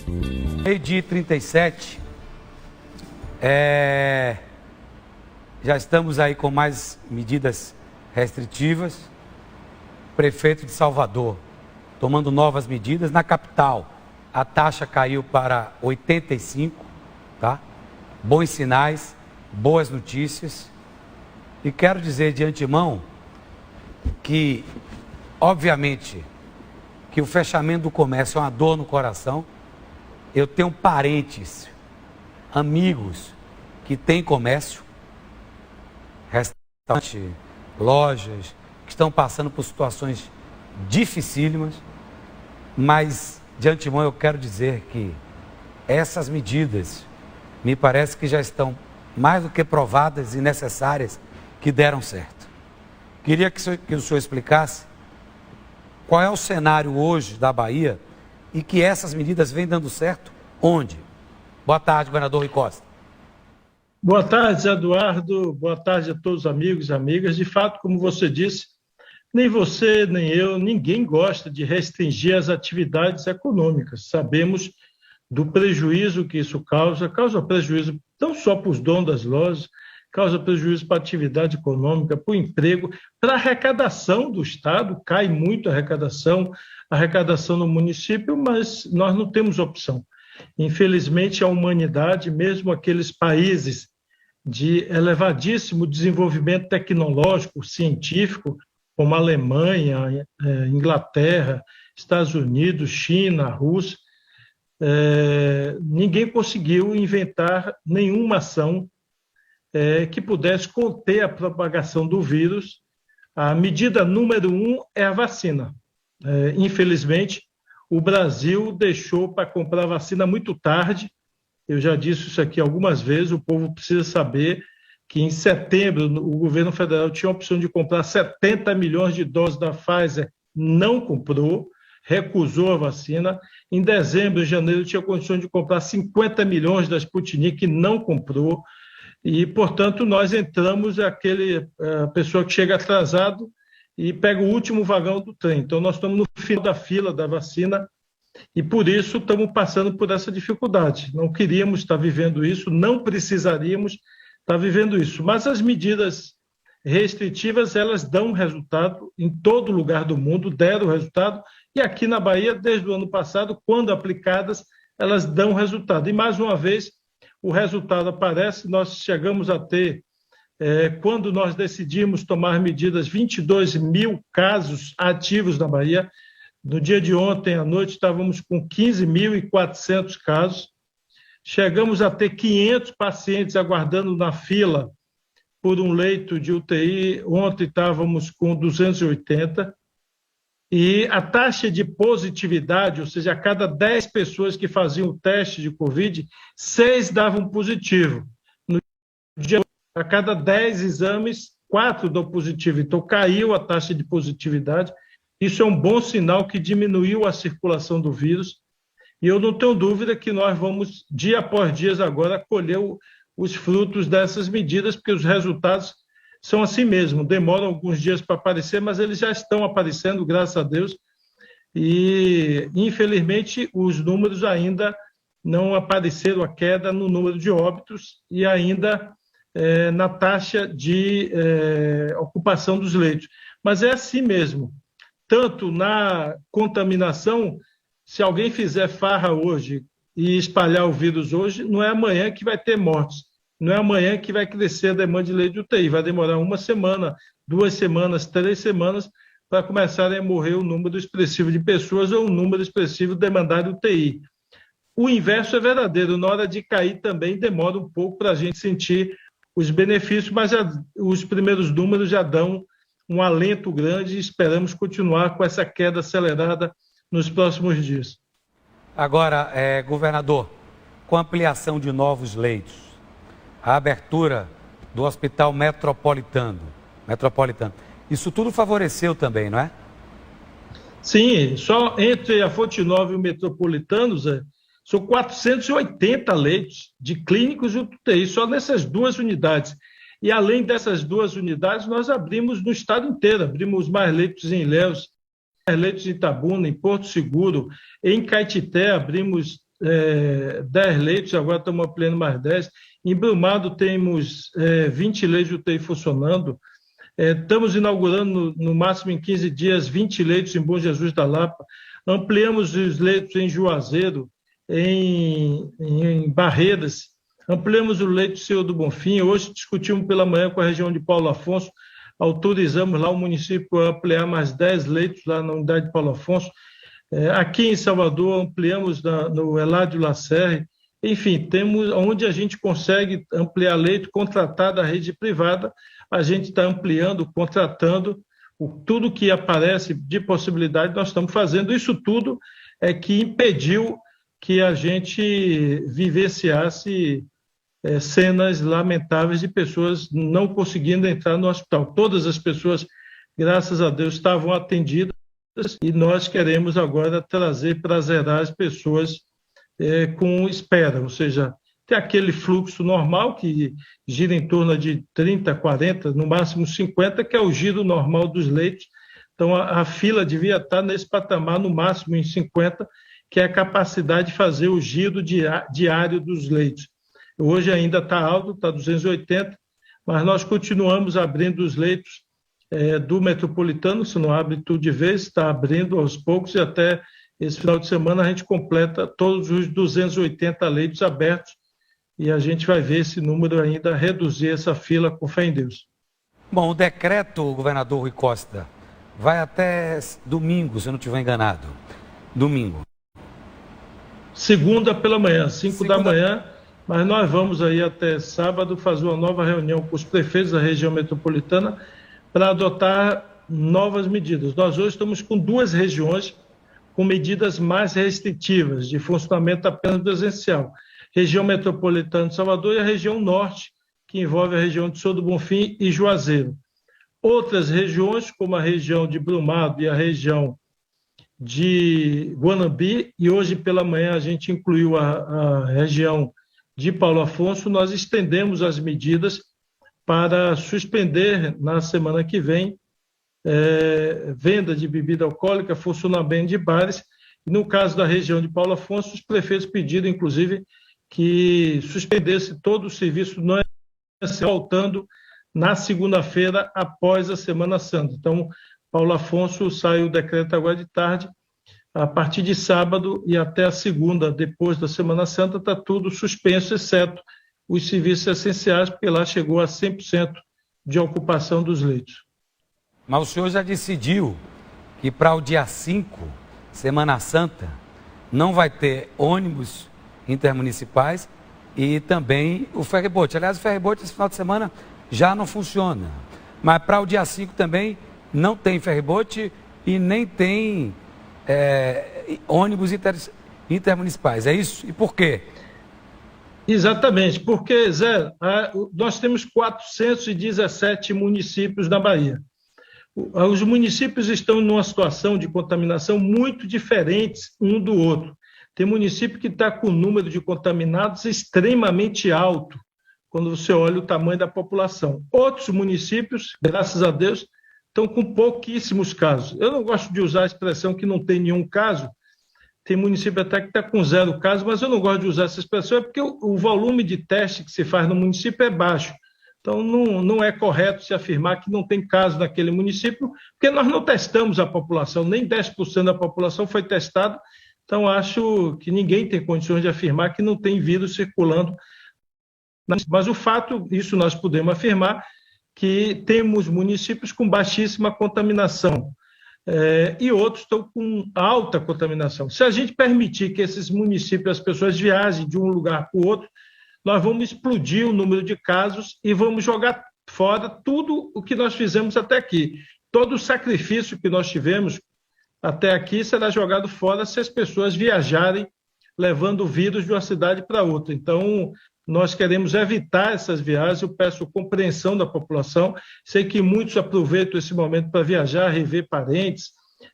Meio-dia e 37, já estamos aí com mais medidas restritivas. O prefeito de Salvador tomando novas medidas. Na capital, a taxa caiu para 85, tá? Bons sinais, boas notícias. E quero dizer de antemão que, obviamente, que o fechamento do comércio é uma dor no coração. Eu tenho parentes, amigos que têm comércio, restaurante, lojas, que estão passando por situações dificílimas, mas de antemão eu quero dizer que essas medidas me parece que já estão mais do que provadas e necessárias, que deram certo. Queria que o senhor explicasse qual é o cenário hoje da Bahia e que essas medidas vêm dando certo onde? Boa tarde, governador Rui Costa. Boa tarde, Zé Eduardo. Boa tarde a todos os amigos e amigas. De fato, como você disse, nem você, nem eu, ninguém gosta de restringir as atividades econômicas. Sabemos do prejuízo que isso causa prejuízo não só para os donos das lojas, causa prejuízo para a atividade econômica, para o emprego, para a arrecadação do Estado, cai muito a arrecadação no município, mas nós não temos opção. Infelizmente, a humanidade, mesmo aqueles países de elevadíssimo desenvolvimento tecnológico, científico, como a Alemanha, Inglaterra, Estados Unidos, China, Rússia, ninguém conseguiu inventar nenhuma ação que pudesse conter a propagação do vírus. A medida número 1 é a vacina. Infelizmente, o Brasil deixou para comprar vacina muito tarde. Eu já disse isso aqui algumas vezes, o povo precisa saber que em setembro o governo federal tinha a opção de comprar 70 milhões de doses da Pfizer, não comprou, recusou a vacina. Em dezembro e janeiro tinha condições de comprar 50 milhões da Sputnik, não comprou. E, portanto, nós entramos a pessoa que chega atrasado e pega o último vagão do trem. Então, nós estamos no final da fila da vacina e, por isso, estamos passando por essa dificuldade. Não queríamos estar vivendo isso, não precisaríamos estar vivendo isso. Mas as medidas restritivas, elas dão resultado em todo lugar do mundo, deram resultado. E aqui na Bahia, desde o ano passado, quando aplicadas, elas dão resultado. E, mais uma vez, o resultado aparece. Nós chegamos a ter, quando nós decidimos tomar medidas, 22 mil casos ativos na Bahia. No dia de ontem à noite, estávamos com 15.400 casos. Chegamos a ter 500 pacientes aguardando na fila por um leito de UTI. Ontem estávamos com 280. E a taxa de positividade, ou seja, a cada 10 pessoas que faziam o teste de Covid, 6 davam positivo. No dia, a cada 10 exames, 4 dão positivo. Então, caiu a taxa de positividade. Isso é um bom sinal que diminuiu a circulação do vírus. E eu não tenho dúvida que nós vamos, dia após dia, agora, colher os frutos dessas medidas, porque os resultados são assim mesmo, demoram alguns dias para aparecer, mas eles já estão aparecendo, graças a Deus, e, infelizmente, os números ainda não apareceram, a queda no número de óbitos e ainda na taxa de ocupação dos leitos. Mas é assim mesmo, tanto na contaminação, se alguém fizer farra hoje e espalhar o vírus hoje, não é amanhã que vai ter mortes. Não é amanhã que vai crescer a demanda de leite de UTI, vai demorar 1 semana, 2 semanas, 3 semanas para começarem a morrer o número expressivo de pessoas ou o número expressivo demandado de UTI. O inverso é verdadeiro, na hora de cair também demora um pouco para a gente sentir os benefícios, mas os primeiros números já dão um alento grande e esperamos continuar com essa queda acelerada nos próximos dias. Agora, governador, com ampliação de novos leitos, a abertura do Hospital Metropolitano. Isso tudo favoreceu também, não é? Sim, só entre a Fonte Nova e o Metropolitano, Zé, são 480 leitos de clínicos e UTI, só nessas 2 unidades. E além dessas 2 unidades, nós abrimos no estado inteiro, abrimos mais leitos em Ilhéus, mais leitos em Itabuna, em Porto Seguro, em Caetité, abrimos 10 leitos, agora estamos ampliando mais 10. Em Brumado temos 20 leitos de UTI funcionando. Estamos inaugurando, no máximo em 15 dias, 20 leitos em Bom Jesus da Lapa. Ampliamos os leitos em Juazeiro, em Barreiras. Ampliamos o leito do Senhor do Bonfim. Hoje discutimos pela manhã com a região de Paulo Afonso. Autorizamos lá o município a ampliar mais 10 leitos lá na unidade de Paulo Afonso. Aqui em Salvador, ampliamos no Eládio Lacerre. Enfim, temos onde a gente consegue ampliar leito, contratar da rede privada, a gente está ampliando, contratando, tudo que aparece de possibilidade nós estamos fazendo. Isso tudo é que impediu que a gente vivenciasse cenas lamentáveis de pessoas não conseguindo entrar no hospital. Todas as pessoas, graças a Deus, estavam atendidas e nós queremos agora trazer para zerar as pessoas com espera, ou seja, tem aquele fluxo normal que gira em torno de 30, 40, no máximo 50, que é o giro normal dos leitos. Então, a fila devia estar nesse patamar, no máximo em 50, que é a capacidade de fazer o giro diário dos leitos. Hoje ainda está alto, está 280, mas nós continuamos abrindo os leitos do metropolitano, se não abre tudo de vez, está abrindo aos poucos e até esse final de semana a gente completa todos os 280 leitos abertos e a gente vai ver esse número ainda reduzir essa fila com fé em Deus. Bom, o decreto, governador Rui Costa, vai até domingo, se eu não estiver enganado. Domingo. Segunda pela manhã, 5 da manhã, mas nós vamos aí até sábado fazer uma nova reunião com os prefeitos da região metropolitana para adotar novas medidas. Nós hoje estamos com 2 regiões com medidas mais restritivas de funcionamento apenas presencial. Região metropolitana de Salvador e a região norte, que envolve a região de Senhor do Bonfim e Juazeiro. Outras regiões, como a região de Brumado e a região de Guanambi, e hoje pela manhã a gente incluiu a região de Paulo Afonso, nós estendemos as medidas para suspender na semana que vem venda de bebida alcoólica, funcionamento de bares. E no caso da região de Paulo Afonso, os prefeitos pediram, inclusive, que suspendesse todo o serviço não voltando na segunda-feira após a Semana Santa. Então, Paulo Afonso saiu o decreto agora de tarde. A partir de sábado e até a segunda, depois da Semana Santa, está tudo suspenso, exceto os serviços essenciais, porque lá chegou a 100% de ocupação dos leitos. Mas o senhor já decidiu que para o dia 5, Semana Santa, não vai ter ônibus intermunicipais e também o ferryboat. Aliás, o ferryboat esse final de semana já não funciona. Mas para o dia 5 também não tem ferryboat e nem tem ônibus intermunicipais. É isso? E por quê? Exatamente, porque, Zé, nós temos 417 municípios na Bahia. Os municípios estão numa situação de contaminação muito diferentes um do outro. Tem município que está com o número de contaminados extremamente alto, quando você olha o tamanho da população. Outros municípios, graças a Deus, estão com pouquíssimos casos. Eu não gosto de usar a expressão que não tem nenhum caso. Tem município até que está com 0 casos, mas eu não gosto de usar essa expressão, porque o volume de teste que se faz no município é baixo. Então, não é correto se afirmar que não tem caso naquele município, porque nós não testamos a população, nem 10% da população foi testada. Então, acho que ninguém tem condições de afirmar que não tem vírus circulando. Mas o fato, isso nós podemos afirmar, que temos municípios com baixíssima contaminação e outros estão com alta contaminação. Se a gente permitir que esses municípios, as pessoas viajem de um lugar para o outro, nós vamos explodir o número de casos e vamos jogar fora tudo o que nós fizemos até aqui. Todo o sacrifício que nós tivemos até aqui será jogado fora se as pessoas viajarem levando o vírus de uma cidade para outra. Então, nós queremos evitar essas viagens. Eu peço compreensão da população. Sei que muitos aproveitam esse momento para viajar, rever parentes,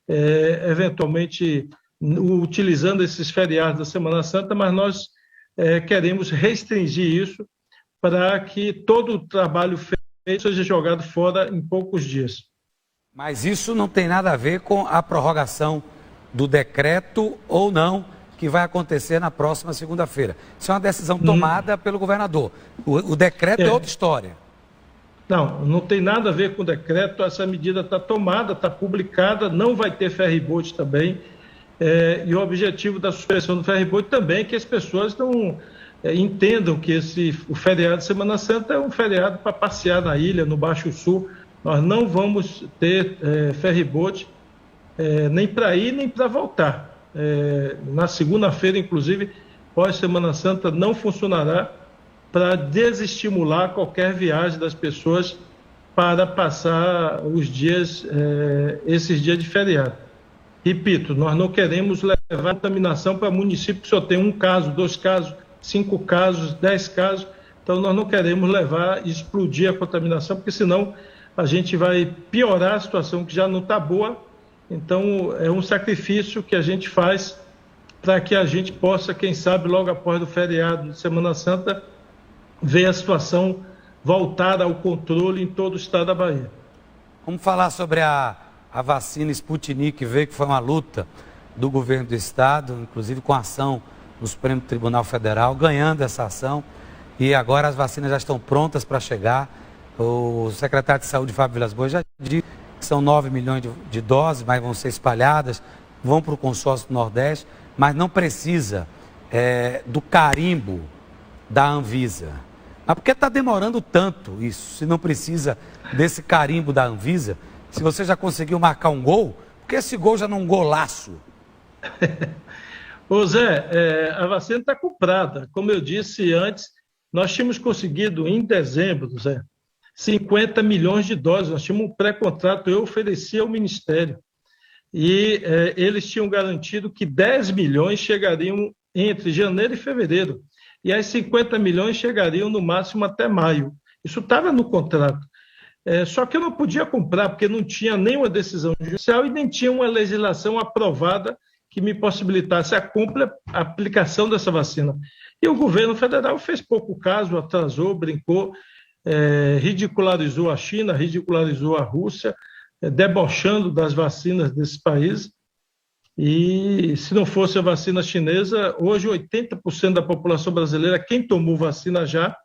eventualmente utilizando esses feriados da Semana Santa, mas nós queremos restringir isso para que todo o trabalho feito seja jogado fora em poucos dias. Mas isso não tem nada a ver com a prorrogação do decreto ou não, que vai acontecer na próxima segunda-feira. Isso é uma decisão tomada pelo governador. O decreto é outra história. Não tem nada a ver com o decreto, essa medida está tomada, está publicada, não vai ter ferry-boat também, e o objetivo da suspensão do ferry-boat também é que as pessoas não entendam que o feriado de Semana Santa é um feriado para passear na ilha, no Baixo Sul. Nós não vamos ter ferry-boat nem para ir nem para voltar. Na segunda-feira, inclusive, pós-Semana Santa, não funcionará para desestimular qualquer viagem das pessoas para passar esses dias de feriado. Repito, nós não queremos levar contaminação para município que só tem 1 caso, 2 casos, 5 casos, 10 casos. Então, nós não queremos levar e explodir a contaminação, porque senão a gente vai piorar a situação que já não está boa. Então, é um sacrifício que a gente faz para que a gente possa, quem sabe, logo após o feriado de Semana Santa, ver a situação voltada ao controle em todo o estado da Bahia. Vamos falar sobre a vacina Sputnik, que veio, que foi uma luta do governo do estado, inclusive com ação no Supremo Tribunal Federal, ganhando essa ação, e agora as vacinas já estão prontas para chegar. O secretário de Saúde, Fábio Vilas Boas, já disse que são 9 milhões de doses, mas vão ser espalhadas, vão para o consórcio do Nordeste, mas não precisa do carimbo da Anvisa. Mas por que está demorando tanto isso, se não precisa desse carimbo da Anvisa? Se você já conseguiu marcar um gol, por que esse gol já não é um golaço? Ô Zé, a vacina está comprada. Como eu disse antes, nós tínhamos conseguido em dezembro, Zé, 50 milhões de doses. Nós tínhamos um pré-contrato, eu ofereci ao Ministério. E eles tinham garantido que 10 milhões chegariam entre janeiro e fevereiro. E as 50 milhões chegariam no máximo até maio. Isso estava no contrato. Só que eu não podia comprar, porque não tinha nenhuma decisão judicial e nem tinha uma legislação aprovada que me possibilitasse a compra, a aplicação dessa vacina. E o governo federal fez pouco caso, atrasou, brincou, ridicularizou a China, ridicularizou a Rússia, debochando das vacinas desses países. E se não fosse a vacina chinesa, hoje 80% da população brasileira, quem tomou vacina já,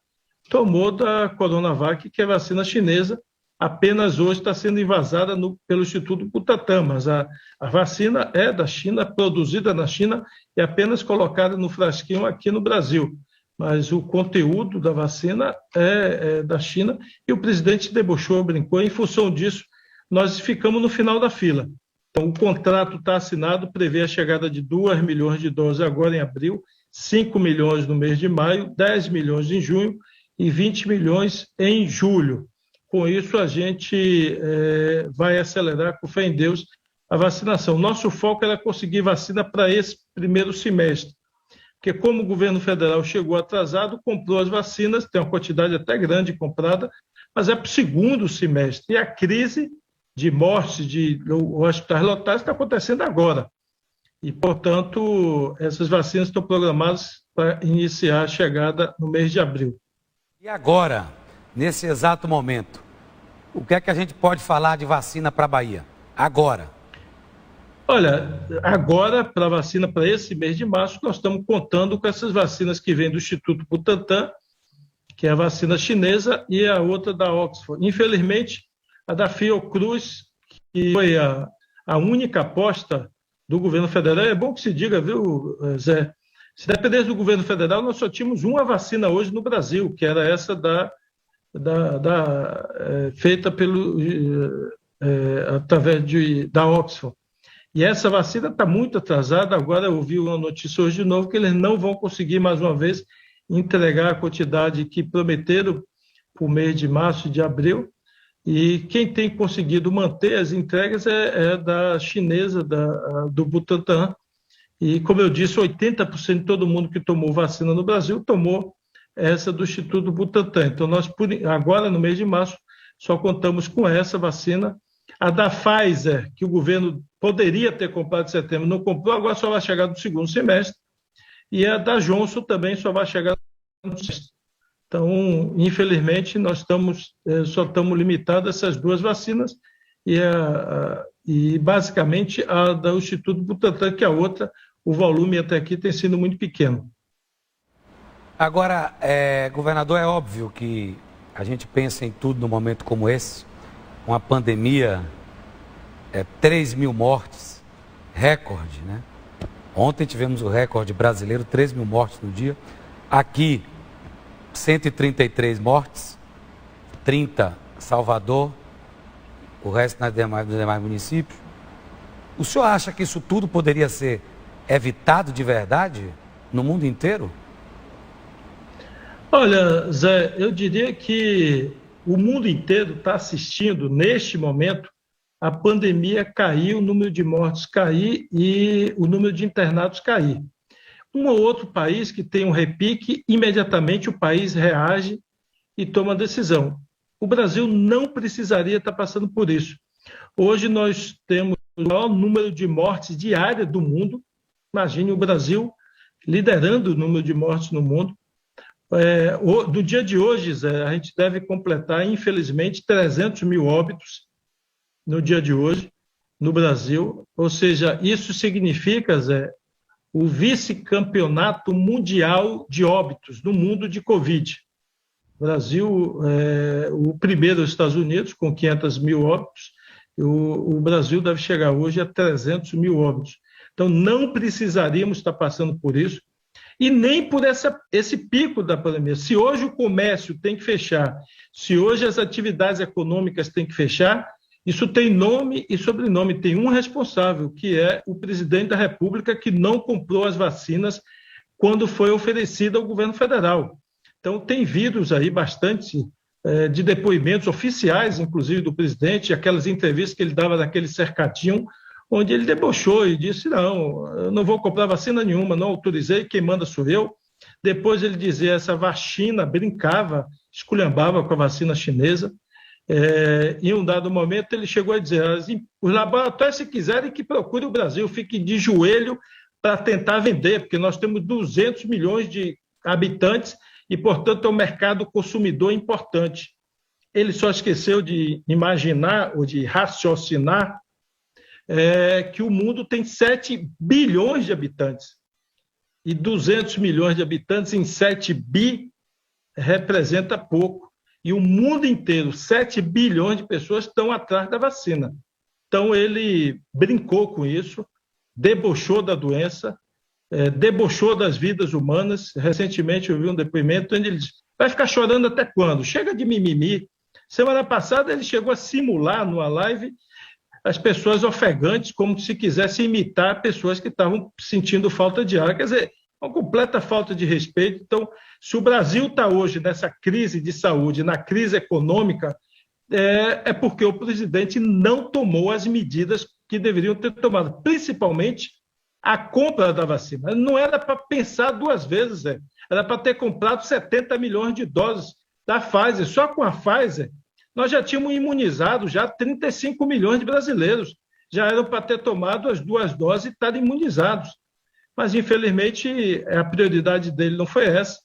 tomou da Coronavac, que é vacina chinesa. Apenas hoje está sendo invasada pelo Instituto Butantan, mas a vacina é da China, produzida na China e apenas colocada no frasquinho aqui no Brasil. Mas o conteúdo da vacina é da China e o presidente debochou, brincou. Em função disso, nós ficamos no final da fila. Então, o contrato está assinado, prevê a chegada de 2 milhões de doses agora em abril, 5 milhões no mês de maio, 10 milhões em junho e 20 milhões em julho. Com isso, a gente vai acelerar, com fé em Deus, a vacinação. Nosso foco era conseguir vacina para esse primeiro semestre, porque como o governo federal chegou atrasado, comprou as vacinas, tem uma quantidade até grande comprada, mas é para o segundo semestre. E a crise de morte de hospitais lotados está acontecendo agora. E, portanto, essas vacinas estão programadas para iniciar a chegada no mês de abril. E agora, nesse exato momento, o que é que a gente pode falar de vacina para a Bahia? Agora. Olha, agora, para a vacina para esse mês de março, nós estamos contando com essas vacinas que vêm do Instituto Butantan, que é a vacina chinesa, e a outra da Oxford. Infelizmente, a da Fiocruz, que foi a única aposta do governo federal, é bom que se diga, viu, Zé? Se dependesse do governo federal, nós só tínhamos uma vacina hoje no Brasil, que era essa feita através da Oxford. E essa vacina está muito atrasada. Agora eu ouvi uma notícia hoje de novo que eles não vão conseguir, mais uma vez, entregar a quantidade que prometeram para o mês de março e de abril. E quem tem conseguido manter as entregas é da chinesa, do Butantan. E, como eu disse, 80% de todo mundo que tomou vacina no Brasil tomou essa do Instituto Butantan. Então, nós, agora, no mês de março, só contamos com essa vacina. A da Pfizer, que o governo poderia ter comprado em setembro, não comprou, agora só vai chegar no segundo semestre. E a da Johnson também só vai chegar no semestre. Então, infelizmente, nós só estamos limitados a essas duas vacinas e basicamente, a do Instituto Butantan, que é a outra, o volume até aqui tem sido muito pequeno. Agora, governador, é óbvio que a gente pensa em tudo num momento como esse, uma pandemia, 3 mil mortes, recorde, né? Ontem tivemos o recorde brasileiro, 3 mil mortes no dia. Aqui, 133 mortes, 30 Salvador, o resto nos demais municípios. O senhor acha que isso tudo poderia ser evitado de verdade no mundo inteiro? Olha, Zé, eu diria que o mundo inteiro está assistindo, neste momento, a pandemia cair, o número de mortes cair e o número de internados cair. Um ou outro país que tem um repique, imediatamente o país reage e toma decisão. O Brasil não precisaria estar passando por isso. Hoje nós temos o maior número de mortes diárias do mundo. Imagine o Brasil liderando o número de mortes no mundo. No dia de hoje, Zé, a gente deve completar, infelizmente, 300 mil óbitos no dia de hoje, no Brasil. Ou seja, isso significa, Zé, o vice-campeonato mundial de óbitos no mundo de Covid. O Brasil, o primeiro dos Estados Unidos, com 500 mil óbitos, o Brasil deve chegar hoje a 300 mil óbitos. Então, não precisaríamos estar passando por isso, e nem por esse pico da pandemia. Se hoje o comércio tem que fechar, se hoje as atividades econômicas têm que fechar, isso tem nome e sobrenome, tem um responsável, que é o presidente da República, que não comprou as vacinas quando foi oferecida ao governo federal. Então, tem vídeos aí bastante de depoimentos oficiais, inclusive do presidente, aquelas entrevistas que ele dava naquele cercadinho, onde ele debochou e disse, não, eu não vou comprar vacina nenhuma, não autorizei, quem manda sou eu. Depois ele dizia, essa vacina, brincava, esculhambava com a vacina chinesa. Em um dado momento ele chegou a dizer, os laboratórios, se quiserem, que procure o Brasil, fique de joelho para tentar vender, porque nós temos 200 milhões de habitantes e, portanto, é um mercado consumidor importante. Ele só esqueceu de imaginar ou de raciocinar que o mundo tem 7 bilhões de habitantes. E 200 milhões de habitantes em 7 bi representa pouco. E o mundo inteiro, 7 bilhões de pessoas estão atrás da vacina. Então, ele brincou com isso, debochou da doença, debochou das vidas humanas. Recentemente eu vi um depoimento onde ele disse, vai ficar chorando até quando? Chega de mimimi. Semana passada ele chegou a simular numa live as pessoas ofegantes, como se quisesse imitar pessoas que estavam sentindo falta de ar. Quer dizer, uma completa falta de respeito. Então, se o Brasil está hoje nessa crise de saúde, na crise econômica, é porque o presidente não tomou as medidas que deveriam ter tomado, principalmente a compra da vacina. Não era para pensar duas vezes, era para ter comprado 70 milhões de doses da Pfizer. Só com a Pfizer, nós já tínhamos imunizado já 35 milhões de brasileiros. Já eram para ter tomado as 2 doses e estar imunizados. Mas, infelizmente, a prioridade dele não foi essa.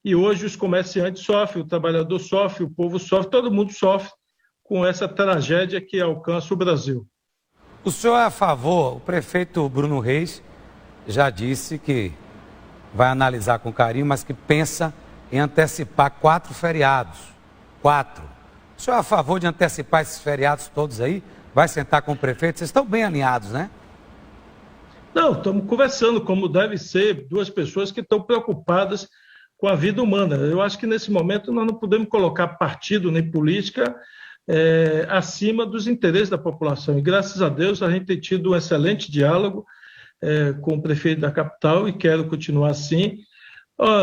E hoje os comerciantes sofrem, o trabalhador sofre, o povo sofre, todo mundo sofre com essa tragédia que alcança o Brasil. O senhor é a favor, o prefeito Bruno Reis já disse que vai analisar com carinho, mas que pensa em antecipar 4 feriados. 4. O senhor é a favor de antecipar esses feriados todos aí? Vai sentar com o prefeito? Vocês estão bem alinhados, né? Não, estamos conversando como deve ser, 2 pessoas que estão preocupadas com a vida humana. Eu acho que nesse momento nós não podemos colocar partido nem política acima dos interesses da população. E graças a Deus a gente tem tido um excelente diálogo com o prefeito da capital e quero continuar assim.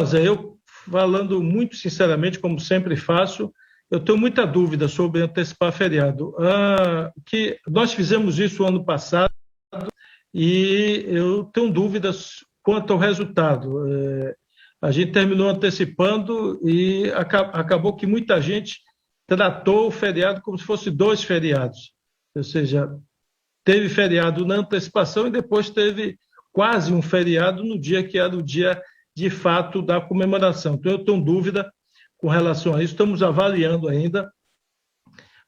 Zé, eu falando muito sinceramente, como sempre faço, eu tenho muita dúvida sobre antecipar feriado. Que nós fizemos isso ano passado e eu tenho dúvidas quanto ao resultado. A gente terminou antecipando e acabou que muita gente tratou o feriado como se fosse 2 feriados. Ou seja, teve feriado na antecipação e depois teve quase um feriado no dia que era o dia de fato da comemoração. Então, eu tenho dúvida com relação a isso, estamos avaliando ainda,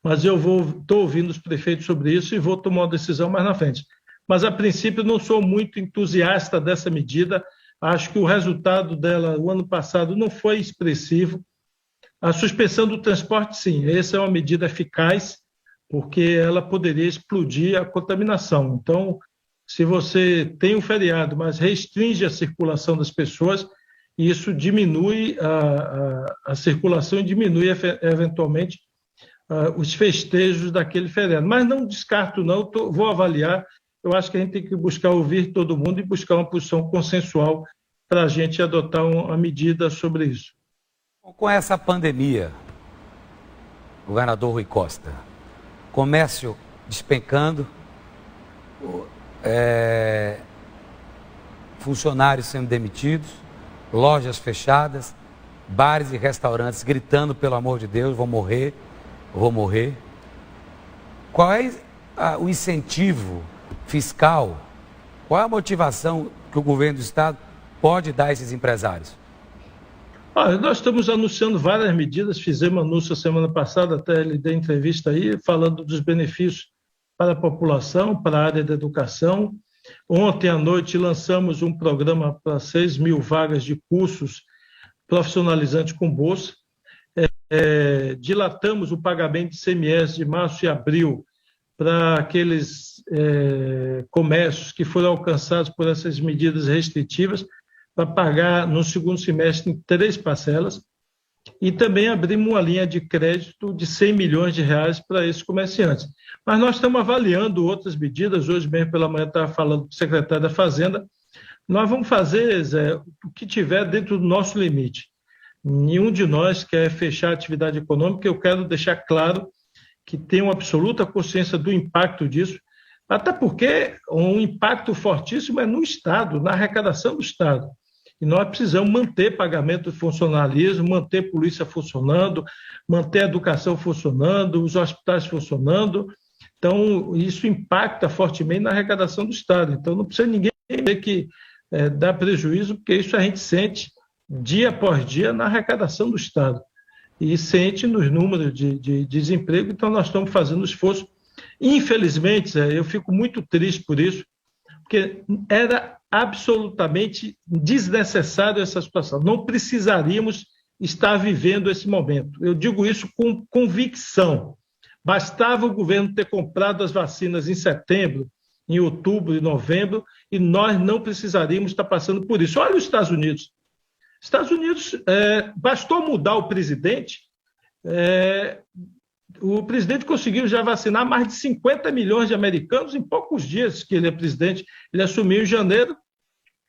mas eu estou ouvindo os prefeitos sobre isso e vou tomar uma decisão mais na frente. mas a princípio não sou muito entusiasta dessa medida. Acho que o resultado dela o ano passado não foi expressivo. A suspensão do transporte, sim, essa é uma medida eficaz, porque ela poderia explodir a contaminação. Então, se você tem um feriado, mas restringe a circulação das pessoas, isso diminui a circulação e diminui, eventualmente, os festejos daquele feriado. Mas não descarto, não, vou avaliar. Eu acho que a gente tem que buscar ouvir todo mundo e buscar uma posição consensual para a gente adotar uma medida sobre isso. Com essa pandemia, governador Rui Costa, comércio despencando, funcionários sendo demitidos, lojas fechadas, bares e restaurantes gritando, pelo amor de Deus, vou morrer. Qual é o incentivo fiscal, qual é a motivação que o governo do Estado pode dar a esses empresários? Nós estamos anunciando várias medidas, fizemos anúncio semana passada, até ele deu entrevista aí, falando dos benefícios para a população, para a área da educação. Ontem à noite lançamos um programa para 6 mil vagas de cursos profissionalizantes com bolsa. Dilatamos o pagamento de ICMS de março e abril para aqueles comércios que foram alcançados por essas medidas restritivas, para pagar no segundo semestre em 3 parcelas, e também abrimos uma linha de crédito de 100 milhões de reais para esses comerciantes. Mas nós estamos avaliando outras medidas. Hoje mesmo pela manhã estava falando com o secretário da Fazenda. Nós vamos fazer, Zé, o que tiver dentro do nosso limite. Nenhum de nós quer fechar a atividade econômica. Eu quero deixar claro que tenho absoluta consciência do impacto disso, até porque um impacto fortíssimo é no Estado, na arrecadação do Estado. E nós precisamos manter pagamento de funcionalismo, manter polícia funcionando, manter a educação funcionando, os hospitais funcionando. Então, isso impacta fortemente na arrecadação do Estado. Então, não precisa ninguém ter que dar prejuízo, porque isso a gente sente dia após dia na arrecadação do Estado. E sente nos números de desemprego. Então, nós estamos fazendo esforço. Infelizmente, eu fico muito triste por isso, porque era absolutamente desnecessário essa situação. Não precisaríamos estar vivendo esse momento. Eu digo isso com convicção. Bastava o governo ter comprado as vacinas em setembro, em outubro e novembro, e nós não precisaríamos estar passando por isso. Olha os Estados Unidos. Estados Unidos, bastou mudar o presidente, o presidente conseguiu já vacinar mais de 50 milhões de americanos em poucos dias que ele é presidente. Ele assumiu em janeiro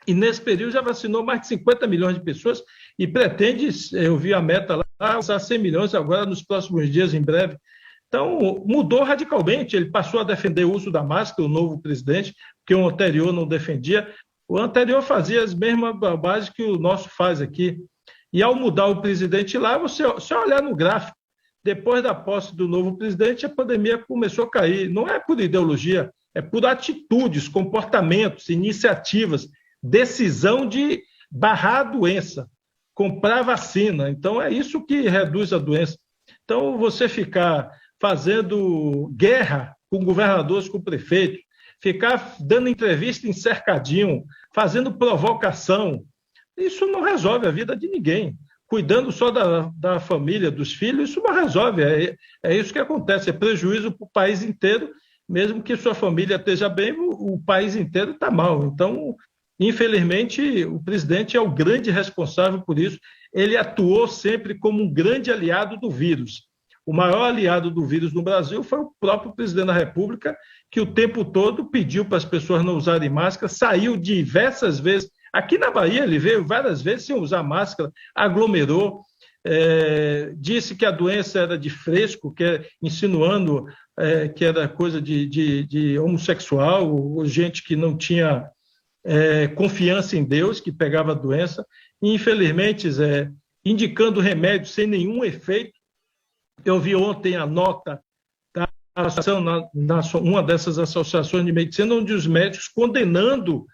e, nesse período, já vacinou mais de 50 milhões de pessoas e pretende, eu vi a meta lá, usar 100 milhões agora nos próximos dias, em breve. Então, mudou radicalmente. Ele passou a defender o uso da máscara, o novo presidente, porque o anterior não defendia. O anterior fazia as mesmas bobagens que o nosso faz aqui. E, ao mudar o presidente lá, você olhar no gráfico, depois da posse do novo presidente, a pandemia começou a cair. Não é por ideologia, é por atitudes, comportamentos, iniciativas, decisão de barrar a doença, comprar vacina. Então, é isso que reduz a doença. Então, você ficar fazendo guerra com governadores, com prefeitos, ficar dando entrevista em cercadinho, fazendo provocação, isso não resolve a vida de ninguém. Cuidando só da família, dos filhos, isso não resolve. É isso que acontece, é prejuízo para o país inteiro, mesmo que sua família esteja bem, o país inteiro está mal. Então, infelizmente, o presidente é o grande responsável por isso. Ele atuou sempre como um grande aliado do vírus. O maior aliado do vírus no Brasil foi o próprio presidente da República, que o tempo todo pediu para as pessoas não usarem máscara, saiu diversas vezes. Aqui na Bahia ele veio várias vezes sem usar máscara, aglomerou, disse que a doença era de fresco, insinuando que era coisa de homossexual, ou gente que não tinha confiança em Deus, que pegava a doença. E, infelizmente, indicando remédio sem nenhum efeito. Eu vi ontem a nota da associação, uma dessas associações de medicina, onde os médicos condenando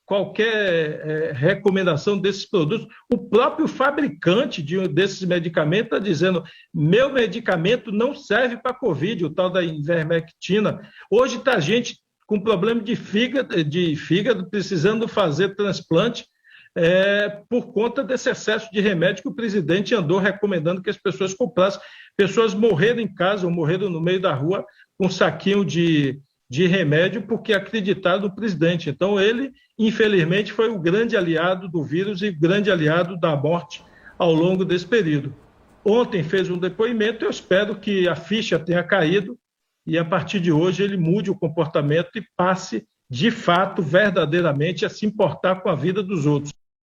qualquer recomendação desses produtos. O próprio fabricante desses medicamentos está dizendo: meu medicamento não serve para Covid, o tal da ivermectina. Hoje está gente com problema de fígado, precisando fazer transplante por conta desse excesso de remédio que o presidente andou recomendando que as pessoas comprassem. Pessoas morreram em casa ou morreram no meio da rua com um saquinho de remédio porque acreditaram no presidente. Então, ele, infelizmente, foi o grande aliado do vírus e grande aliado da morte ao longo desse período. Ontem fez um depoimento, eu espero que a ficha tenha caído e, a partir de hoje, ele mude o comportamento e passe, de fato, verdadeiramente, a se importar com a vida dos outros.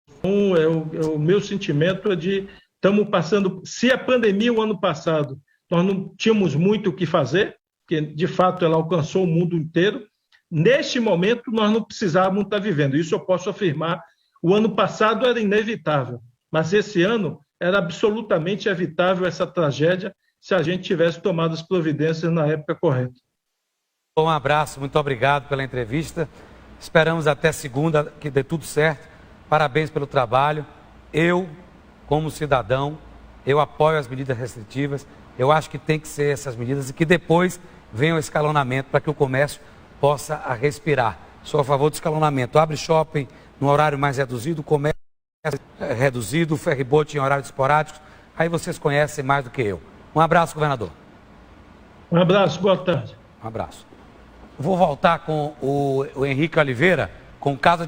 Então, o meu sentimento é de estamos passando... Se a pandemia, o ano passado, nós não tínhamos muito o que fazer, porque, de fato, ela alcançou o mundo inteiro, neste momento, nós não precisávamos estar vivendo. Isso eu posso afirmar. O ano passado era inevitável, mas esse ano era absolutamente evitável essa tragédia se a gente tivesse tomado as providências na época correta. Um abraço, muito obrigado pela entrevista. Esperamos até segunda que dê tudo certo. Parabéns pelo trabalho. Eu, como cidadão, eu apoio as medidas restritivas. Eu acho que tem que ser essas medidas e que depois venha o escalonamento para que o comércio possa respirar. Sou a favor do escalonamento. Abre shopping no horário mais reduzido, comércio reduzido, ferryboat em horários esporádicos. Aí vocês conhecem mais do que eu. Um abraço, governador. Um abraço, boa tarde. Um abraço. Vou voltar com o Henrique Oliveira, com o caso